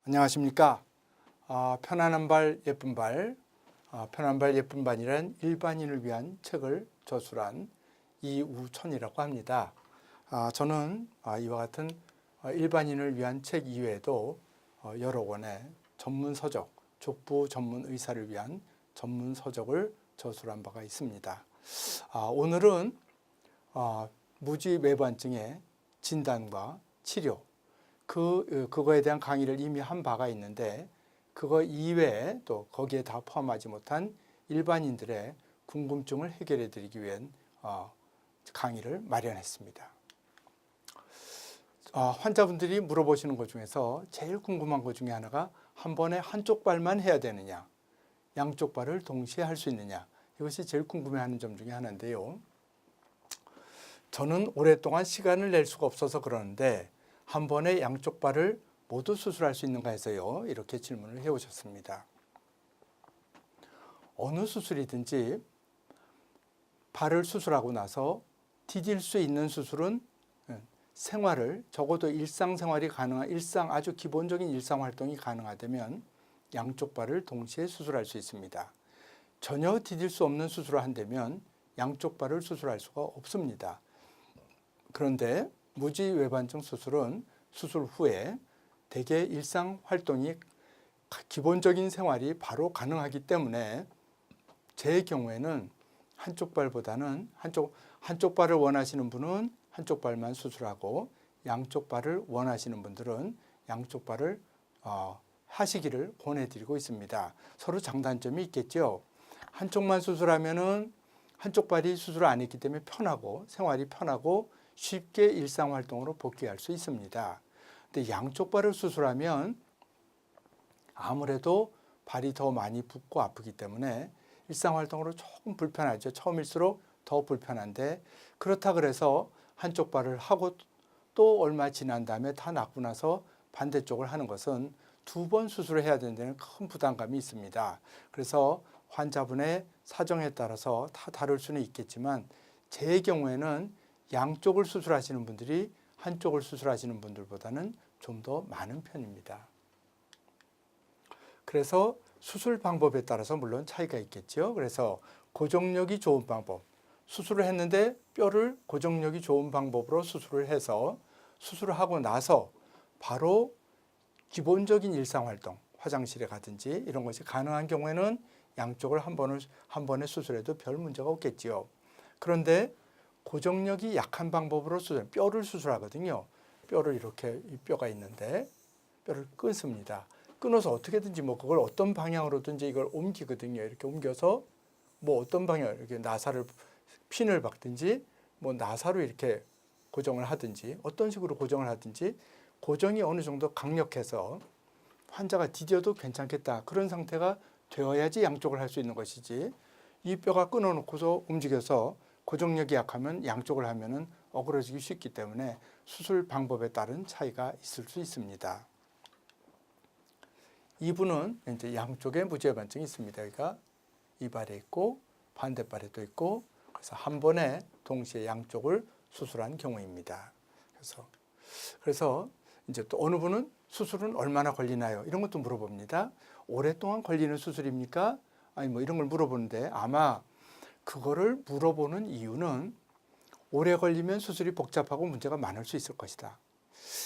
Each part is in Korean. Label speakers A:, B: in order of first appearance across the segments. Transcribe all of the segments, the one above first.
A: 안녕하십니까. 편안한 발 예쁜 발, 편안한 발 예쁜 반이란 일반인을 위한 책을 저술한 이우천이라고 합니다. 저는 이와 같은 일반인을 위한 책 이외에도 여러 권의 전문 서적, 족부 전문 의사를 위한 전문 서적을 저술한 바가 있습니다. 오늘은 무지외반증의 진단과 치료, 그거에 대한 강의를 이미 한 바가 있는데, 그거 이외에 또 거기에 다 포함하지 못한 일반인들의 궁금증을 해결해 드리기 위한 강의를 마련했습니다. 환자분들이 물어보시는 것 중에서 제일 궁금한 것 중에 하나가 한 번에 한쪽 발만 해야 되느냐, 양쪽 발을 동시에 할 수 있느냐, 이것이 제일 궁금해하는 점 중에 하나인데요. 저는 오랫동안 시간을 낼 수가 없어서 그러는데 한 번에 양쪽 발을 모두 수술할 수 있는가 해서요, 이렇게 질문을 해오셨습니다. 어느 수술이든지 발을 수술하고 나서 디딜 수 있는 수술은 생활을, 적어도 일상생활이 가능한 아주 기본적인 일상활동이 가능하다면 양쪽 발을 동시에 수술할 수 있습니다. 전혀 디딜 수 없는 수술을 한다면 양쪽 발을 수술할 수가 없습니다. 그런데 무지외반증 수술은 수술 후에 대개 일상 활동이, 기본적인 생활이 바로 가능하기 때문에 제 경우에는 한쪽 발보다는 한쪽 발을 원하시는 분은 한쪽 발만 수술하고, 양쪽 발을 원하시는 분들은 양쪽 발을 하시기를 권해드리고 있습니다. 서로 장단점이 있겠죠. 한쪽만 수술하면은 한쪽 발이 수술을 안 했기 때문에 편하고 생활이 편하고 쉽게 일상활동으로 복귀할 수 있습니다. 근데 양쪽 발을 수술하면 아무래도 발이 더 많이 붓고 아프기 때문에 일상활동으로 조금 불편하죠. 처음일수록 더 불편한데, 그렇다 그래서 한쪽 발을 하고 또 얼마 지난 다음에 다 낫고 나서 반대쪽을 하는 것은 2번 수술을 해야 된다는 큰 부담감이 있습니다. 그래서 환자분의 사정에 따라서 다 다를 수는 있겠지만 제 경우에는 양쪽을 수술하시는 분들이 한쪽을 수술하시는 분들보다는 좀 더 많은 편입니다. 그래서 수술 방법에 따라서 물론 차이가 있겠죠. 그래서 고정력이 좋은 방법, 수술을 했는데 뼈를 고정력이 좋은 방법으로 수술을 해서 수술을 하고 나서 바로 기본적인 일상활동, 화장실에 가든지 이런 것이 가능한 경우에는 양쪽을 한 번에 수술해도 별 문제가 없겠지요. 그런데 고정력이 약한 방법으로 뼈를 수술하거든요. 뼈를 이렇게, 이 뼈가 있는데 뼈를 끊습니다. 끊어서 어떻게든지 그걸 어떤 방향으로든지 이걸 옮기거든요. 이렇게 옮겨서 어떤 방향, 이렇게 핀을 박든지 나사로 이렇게 고정을 하든지 어떤 식으로 고정을 하든지, 고정이 어느 정도 강력해서 환자가 디뎌도 괜찮겠다, 그런 상태가 되어야지 양쪽을 할 수 있는 것이지, 이 뼈가 끊어놓고서 움직여서 고정력이 약하면 양쪽을 하면은 어그러지기 쉽기 때문에 수술 방법에 따른 차이가 있을 수 있습니다. 이분은 이제 양쪽에 무지외반증이 있습니다. 그러니까 이 발에 있고 반대발에도 있고, 그래서 한 번에 동시에 양쪽을 수술한 경우입니다. 그래서 이제 또 어느 분은 수술은 얼마나 걸리나요? 이런 것도 물어봅니다. 오랫동안 걸리는 수술입니까? 아니 이런 걸 물어보는데, 아마 그거를 물어보는 이유는 오래 걸리면 수술이 복잡하고 문제가 많을 수 있을 것이다.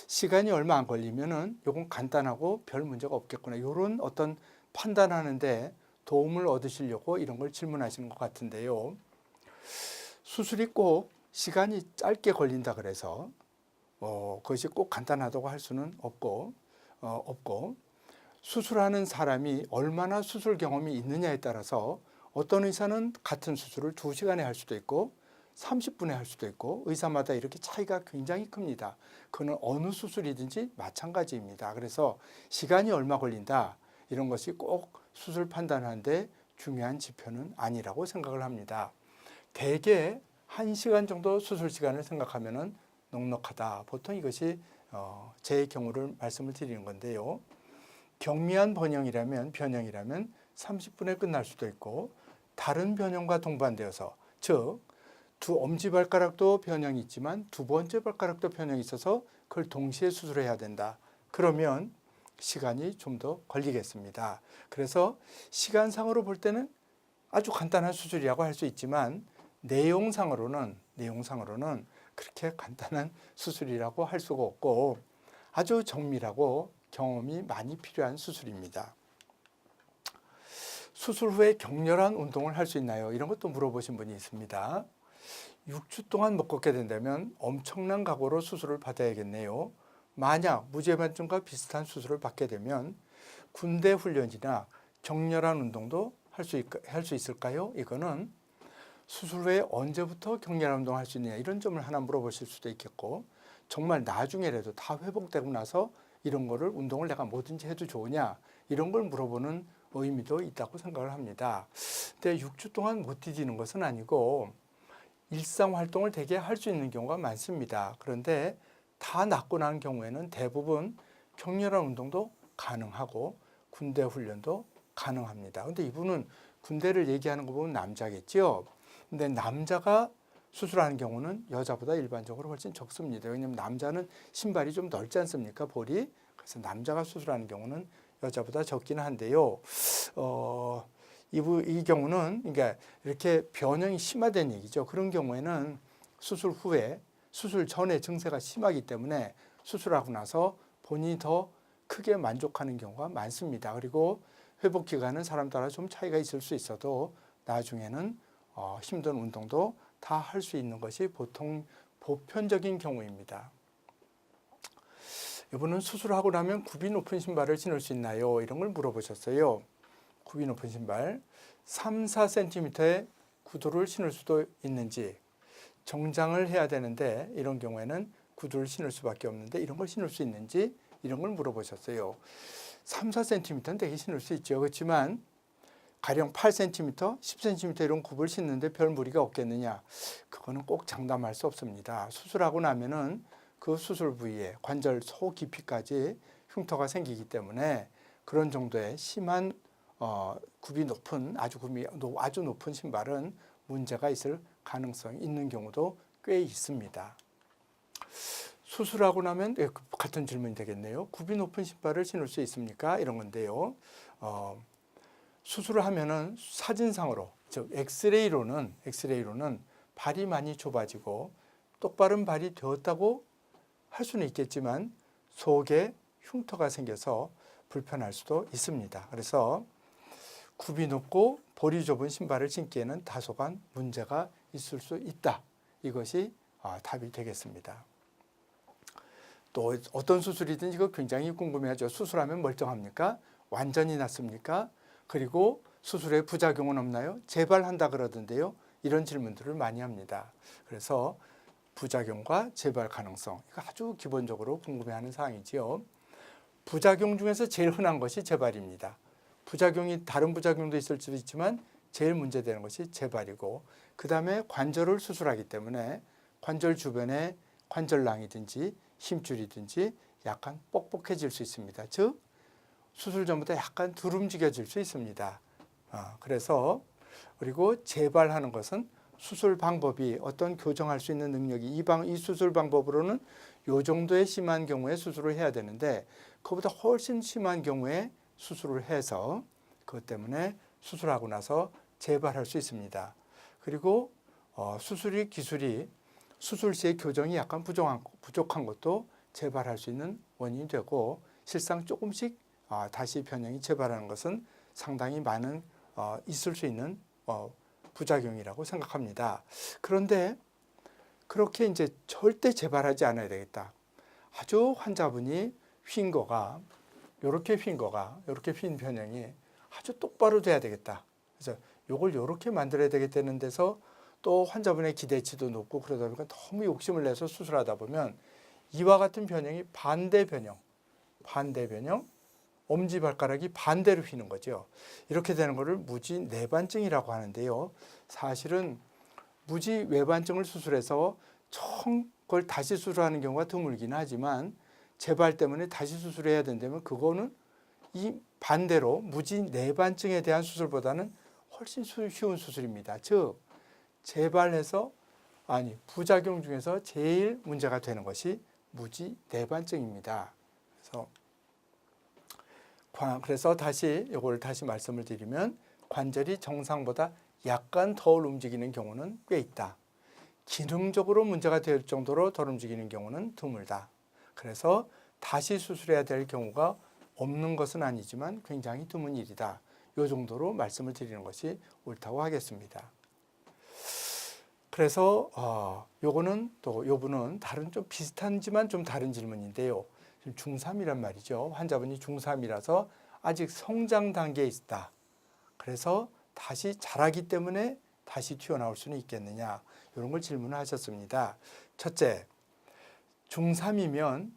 A: 시간이 얼마 안 걸리면은 이건 간단하고 별 문제가 없겠구나, 이런 어떤 판단하는데 도움을 얻으시려고 이런 걸 질문하시는 것 같은데요. 수술이 꼭 시간이 짧게 걸린다 그래서 그것이 꼭 간단하다고 할 수는 없고, 수술하는 사람이 얼마나 수술 경험이 있느냐에 따라서 어떤 의사는 같은 수술을 2시간에 할 수도 있고 30분에 할 수도 있고, 의사마다 이렇게 차이가 굉장히 큽니다. 그건 어느 수술이든지 마찬가지입니다. 그래서 시간이 얼마 걸린다, 이런 것이 꼭 수술 판단하는데 중요한 지표는 아니라고 생각을 합니다. 대개 1시간 정도 수술 시간을 생각하면 넉넉하다. 보통 이것이 제 경우를 말씀을 드리는 건데요. 경미한 변형이라면 30분에 끝날 수도 있고, 다른 변형과 동반되어서, 즉 두 엄지발가락도 변형이 있지만 두 번째 발가락도 변형이 있어서 그걸 동시에 수술해야 된다. 그러면 시간이 좀 더 걸리겠습니다. 그래서 시간상으로 볼 때는 아주 간단한 수술이라고 할 수 있지만 내용상으로는 그렇게 간단한 수술이라고 할 수가 없고 아주 정밀하고 경험이 많이 필요한 수술입니다. 수술 후에 격렬한 운동을 할 수 있나요? 이런 것도 물어보신 분이 있습니다. 6주 동안 못 걷게 된다면 엄청난 각오로 수술을 받아야겠네요. 만약 무죄반증과 비슷한 수술을 받게 되면 군대 훈련이나 격렬한 운동도 할 수 있을까요? 이거는 수술 후에 언제부터 격렬한 운동을 할 수 있느냐 이런 점을 하나 물어보실 수도 있겠고 정말 나중에라도 다 회복되고 나서 이런 거를 운동을 내가 뭐든지 해도 좋으냐 이런 걸 물어보는 의미도 있다고 생각을 합니다. 근데 6주 동안 못 디디는 것은 아니고 일상 활동을 되게 할 수 있는 경우가 많습니다. 그런데 다 낫고 난 경우에는 대부분 격렬한 운동도 가능하고 군대 훈련도 가능합니다. 근데 이분은 군대를 얘기하는 거 보면 남자겠죠. 근데 남자가 수술하는 경우는 여자보다 일반적으로 훨씬 적습니다. 왜냐하면 남자는 신발이 좀 넓지 않습니까? 볼이. 그래서 남자가 수술하는 경우는 여자보다 적기는 한데요. 이 경우는 그러니까 이렇게 변형이 심화된 얘기죠. 그런 경우에는 수술 후에 수술 전에 증세가 심하기 때문에 수술하고 나서 본인이 더 크게 만족하는 경우가 많습니다. 그리고 회복 기간은 사람 따라 좀 차이가 있을 수 있어도 나중에는 힘든 운동도 다 할 수 있는 것이 보통 보편적인 경우입니다. 이분은 수술하고 나면 굽이 높은 신발을 신을 수 있나요? 이런 걸 물어보셨어요. 굽이 높은 신발 3, 4cm의 구두를 신을 수도 있는지 정장을 해야 되는데 이런 경우에는 구두를 신을 수밖에 없는데 이런 걸 신을 수 있는지 이런 걸 물어보셨어요. 3, 4cm는 되게 신을 수 있죠. 그렇지만 가령 8cm, 10cm 이런 굽을 신는데 별 무리가 없겠느냐? 그거는 꼭 장담할 수 없습니다. 수술하고 나면은 그 수술 부위에 관절 소 깊이까지 흉터가 생기기 때문에 그런 정도의 심한 굽이 높은 아주 높은 신발은 문제가 있을 가능성이 있는 경우도 꽤 있습니다. 수술하고 나면 같은 질문이 되겠네요. 굽이 높은 신발을 신을 수 있습니까? 이런 건데요. 수술을 하면은 사진상으로 즉 엑스레이로는 발이 많이 좁아지고 똑바른 발이 되었다고 할 수는 있겠지만 속에 흉터가 생겨서 불편할 수도 있습니다. 그래서 굽이 높고 볼이 좁은 신발을 신기에는 다소간 문제가 있을 수 있다. 이것이 답이 되겠습니다. 또 어떤 수술이든 이거 굉장히 궁금해하죠. 수술하면 멀쩡합니까? 완전히 낫습니까? 그리고 수술에 부작용은 없나요? 재발한다 그러던데요. 이런 질문들을 많이 합니다. 그래서 부작용과 재발 가능성 이거 아주 기본적으로 궁금해하는 사항이지요. 부작용 중에서 제일 흔한 것이 재발입니다. 부작용이 다른 부작용도 있을 수도 있지만 제일 문제되는 것이 재발이고 그 다음에 관절을 수술하기 때문에 관절 주변에 관절낭이든지 힘줄이든지 약간 뻑뻑해질 수 있습니다. 즉 수술 전보다 약간 덜 움직여질 수 있습니다. 그래서 그리고 재발하는 것은 수술 방법이 어떤 교정할 수 있는 능력이 이 수술 방법으로는 이 정도의 심한 경우에 수술을 해야 되는데 그보다 훨씬 심한 경우에 수술을 해서 그것 때문에 수술하고 나서 재발할 수 있습니다. 그리고 기술이 수술 시에 교정이 약간 부족한 것도 재발할 수 있는 원인이 되고 실상 조금씩 다시 변형이 재발하는 것은 상당히 많은 있을 수 있는 부작용이라고 생각합니다. 그런데 그렇게 이제 절대 재발하지 않아야 되겠다. 아주 환자분이 이렇게 휜 변형이 아주 똑바로 돼야 되겠다. 그래서 이걸 이렇게 만들어야 되겠다는 데서 또 환자분의 기대치도 높고 그러다 보니까 너무 욕심을 내서 수술하다 보면 이와 같은 변형이 반대 변형, 엄지발가락이 반대로 휘는 거죠. 이렇게 되는 것을 무지내반증이라고 하는데요. 사실은 무지외반증을 수술해서 그걸 다시 수술하는 경우가 드물긴 하지만 재발 때문에 다시 수술해야 된다면 그거는 이 반대로 무지내반증에 대한 수술보다는 훨씬 쉬운 수술입니다. 즉 부작용 중에서 제일 문제가 되는 것이 무지내반증입니다. 그래서 그래서 이걸 다시 말씀을 드리면 관절이 정상보다 약간 덜 움직이는 경우는 꽤 있다. 기능적으로 문제가 될 정도로 덜 움직이는 경우는 드물다. 그래서 다시 수술해야 될 경우가 없는 것은 아니지만 굉장히 드문 일이다. 이 정도로 말씀을 드리는 것이 옳다고 하겠습니다. 그래서 요거는 또 요분은 다른 좀 비슷한지만 좀 다른 질문인데요. 지금 중3이란 말이죠. 환자분이 중3이라서 아직 성장 단계에 있다. 그래서 다시 자라기 때문에 다시 튀어나올 수는 있겠느냐. 이런 걸 질문을 하셨습니다. 첫째, 중3이면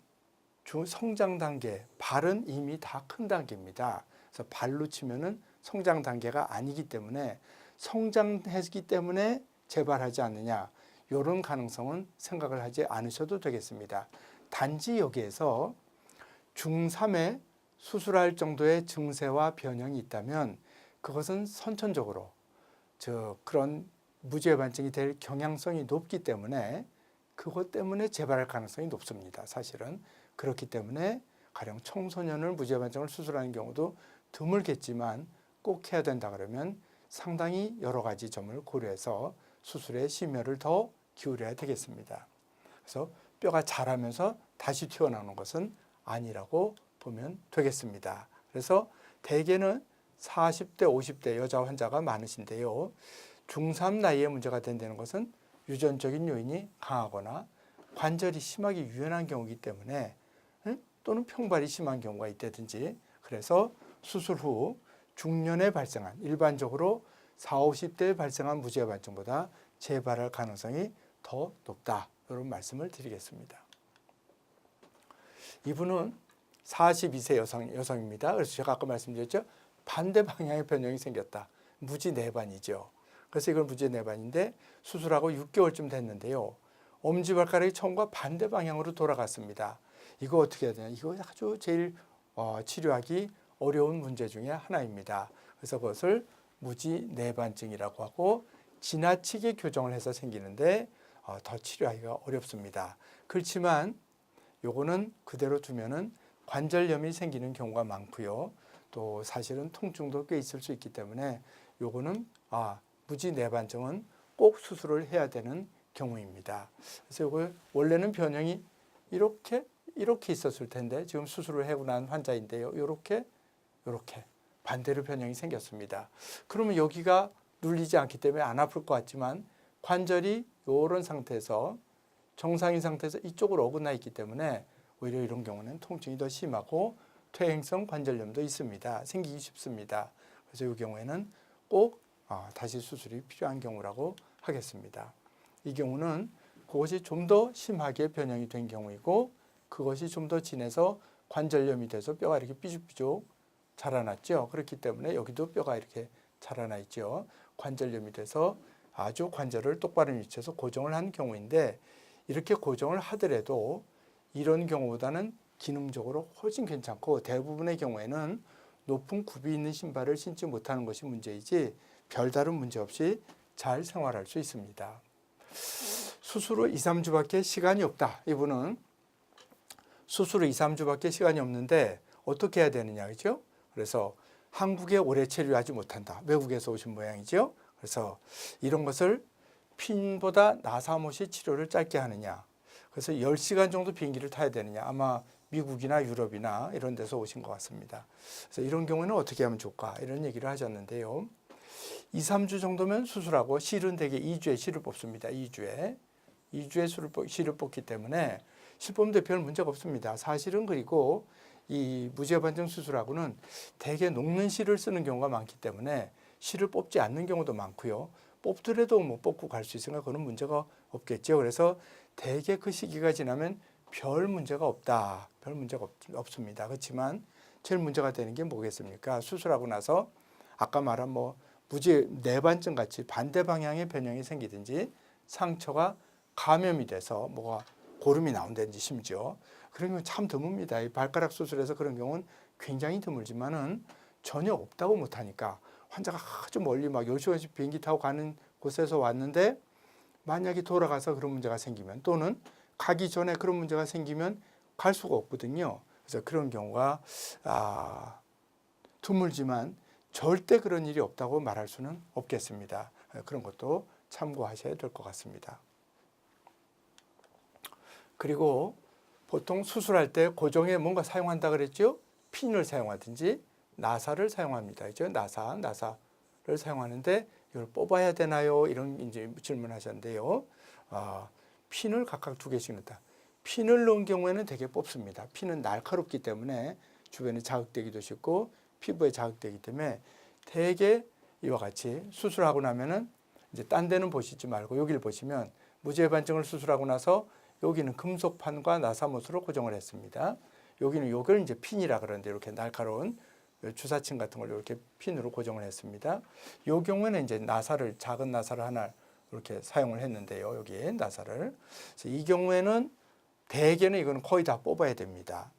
A: 성장 단계, 발은 이미 다 큰 단계입니다. 그래서 발로 치면은 성장 단계가 아니기 때문에 성장했기 때문에 재발하지 않느냐. 이런 가능성은 생각을 하지 않으셔도 되겠습니다. 단지 여기에서 중3에 수술할 정도의 증세와 변형이 있다면 그것은 선천적으로 그런 무지외반증이 될 경향성이 높기 때문에 그것 때문에 재발할 가능성이 높습니다. 사실은 그렇기 때문에 가령 청소년을 무지외반증을 수술하는 경우도 드물겠지만 꼭 해야 된다 그러면 상당히 여러 가지 점을 고려해서 수술에 심혈을 더 기울여야 되겠습니다. 그래서 뼈가 자라면서 다시 튀어나오는 것은 아니라고 보면 되겠습니다. 그래서 대개는 40대, 50대 여자 환자가 많으신데요. 중3 나이에 문제가 된다는 것은 유전적인 요인이 강하거나 관절이 심하게 유연한 경우이기 때문에 또는 평발이 심한 경우가 있다든지 그래서 수술 후 중년에 발생한 일반적으로 40, 50대에 발생한 무지외반증보다 재발할 가능성이 더 높다. 이런 말씀을 드리겠습니다. 이분은 42세 여성입니다. 그래서 제가 아까 말씀드렸죠. 반대 방향의 변형이 생겼다. 무지내반이죠. 그래서 이건 무지내반인데 수술하고 6개월쯤 됐는데요. 엄지발가락이 처음과 반대 방향으로 돌아갔습니다. 이거 어떻게 해야 되냐. 이거 아주 제일 치료하기 어려운 문제 중에 하나입니다. 그래서 그것을 무지내반증이라고 하고 지나치게 교정을 해서 생기는데 더 치료하기가 어렵습니다. 그렇지만 요거는 그대로 두면은 관절염이 생기는 경우가 많고요. 또 사실은 통증도 꽤 있을 수 있기 때문에 요거는 무지내반증은 꼭 수술을 해야 되는 경우입니다. 그래서 요거 원래는 변형이 이렇게 있었을 텐데 지금 수술을 하고 난 환자인데요. 이렇게 반대로 변형이 생겼습니다. 그러면 여기가 눌리지 않기 때문에 안 아플 것 같지만 관절이 이런 상태에서 정상인 상태에서 이쪽으로 어긋나 있기 때문에 오히려 이런 경우는 통증이 더 심하고 퇴행성 관절염도 있습니다. 생기기 쉽습니다. 그래서 이 경우에는 꼭 다시 수술이 필요한 경우라고 하겠습니다. 이 경우는 그것이 좀 더 심하게 변형이 된 경우이고 그것이 좀 더 진해서 관절염이 돼서 뼈가 이렇게 삐죽삐죽 자라났죠. 그렇기 때문에 여기도 뼈가 이렇게 자라나 있죠. 관절염이 돼서 아주 관절을 똑바른 위치에서 고정을 한 경우인데 이렇게 고정을 하더라도 이런 경우보다는 기능적으로 훨씬 괜찮고 대부분의 경우에는 높은 굽이 있는 신발을 신지 못하는 것이 문제이지 별다른 문제 없이 잘 생활할 수 있습니다. 수술 후 2, 3주밖에 시간이 없다. 이분은 수술 후 2, 3주밖에 시간이 없는데 어떻게 해야 되느냐, 그죠? 그래서 한국에 오래 체류하지 못한다. 외국에서 오신 모양이죠. 그래서 이런 것을 핀보다 나사못이 치료를 짧게 하느냐. 그래서 10시간 정도 비행기를 타야 되느냐. 아마 미국이나 유럽이나 이런 데서 오신 것 같습니다. 그래서 이런 경우는 어떻게 하면 좋을까? 이런 얘기를 하셨는데요. 2, 3주 정도면 수술하고 실은 대개 2주에 실을 뽑습니다. 2주에 실을 뽑기 때문에 실 뽑는 데 별 문제가 없습니다. 사실은 그리고 이 무지외반증 수술하고는 대개 녹는 실을 쓰는 경우가 많기 때문에 실을 뽑지 않는 경우도 많고요. 뽑더라도 뭐 뽑고 갈 수 있으니까 그런 문제가 없겠죠. 그래서 대개 그 시기가 지나면 별 문제가 없다. 별 문제가 없습니다. 그렇지만 제일 문제가 되는 게 뭐겠습니까? 수술하고 나서 아까 말한 무지내반증 같이 반대 방향의 변형이 생기든지 상처가 감염이 돼서 뭐가 고름이 나온다든지 심지어 그런 경우 참 드뭅니다. 이 발가락 수술에서 그런 경우는 굉장히 드물지만은 전혀 없다고 못하니까 환자가 아주 멀리 막 10시간씩 비행기 타고 가는 곳에서 왔는데 만약에 돌아가서 그런 문제가 생기면 또는 가기 전에 그런 문제가 생기면 갈 수가 없거든요. 그래서 그런 경우가 드물지만 절대 그런 일이 없다고 말할 수는 없겠습니다. 그런 것도 참고하셔야 될 것 같습니다. 그리고 보통 수술할 때 고정에 뭔가 사용한다 그랬죠? 핀을 사용하든지 나사를 사용합니다. 그죠? 나사를 사용하는데 이걸 뽑아야 되나요? 이런 이제 질문하셨는데요. 핀을 각각 2개씩 넣다. 핀을 넣은 경우에는 되게 뽑습니다. 핀은 날카롭기 때문에 주변에 자극되기도 쉽고 피부에 자극되기 때문에 대개 이와 같이 수술하고 나면은 이제 딴 데는 보시지 말고 여기를 보시면 무죄반증을 수술하고 나서 여기는 금속판과 나사못으로 고정을 했습니다. 여기는 요걸 이제 핀이라 그러는데 이렇게 날카로운 주사침 같은 걸 이렇게 핀으로 고정을 했습니다. 이 경우에는 이제 작은 나사를 하나 이렇게 사용을 했는데요. 여기에 나사를. 그래서 이 경우에는 대개는 이거는 거의 다 뽑아야 됩니다.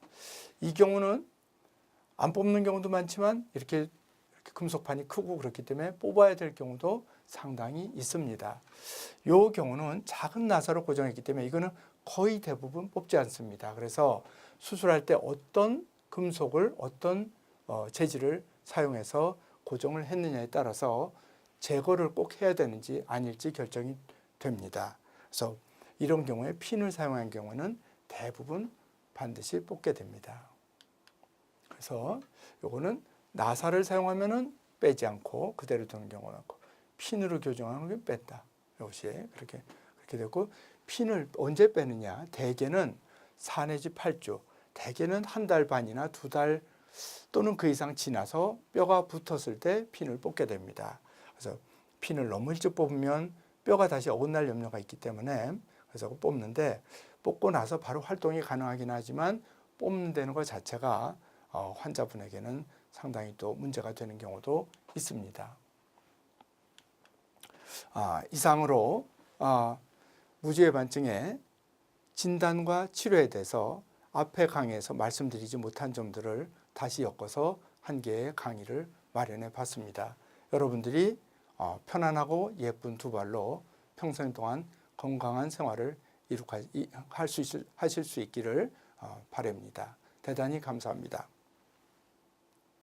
A: 이 경우는 안 뽑는 경우도 많지만 이렇게 금속판이 크고 그렇기 때문에 뽑아야 될 경우도 상당히 있습니다. 이 경우는 작은 나사로 고정했기 때문에 이거는 거의 대부분 뽑지 않습니다. 그래서 수술할 때 어떤 금속을 어떤 재질을 사용해서 고정을 했느냐에 따라서 제거를 꼭 해야 되는지 아닐지 결정이 됩니다. 그래서 이런 경우에 핀을 사용한 경우는 대부분 반드시 뽑게 됩니다. 그래서 요거는 나사를 사용하면은 빼지 않고 그대로 두는 경우가 많고 핀으로 교정하는 게 뺐다. 이것이 그렇게 되고 핀을 언제 빼느냐? 대개는 4 내지 8주, 대개는 1달 반이나 2달 또는 그 이상 지나서 뼈가 붙었을 때 핀을 뽑게 됩니다. 그래서 핀을 너무 일찍 뽑으면 뼈가 다시 어긋날 염려가 있기 때문에 그래서 뽑는데 뽑고 나서 바로 활동이 가능하긴 하지만 뽑는다는 것 자체가 환자분에게는 상당히 또 문제가 되는 경우도 있습니다. 이상으로 무죄반증의 진단과 치료에 대해서 앞에 강의에서 말씀드리지 못한 점들을 다시 엮어서 한 개의 강의를 마련해 봤습니다. 여러분들이 편안하고 예쁜 두 발로 평생 동안 건강한 생활을 하실 수 있기를 바랍니다. 대단히 감사합니다.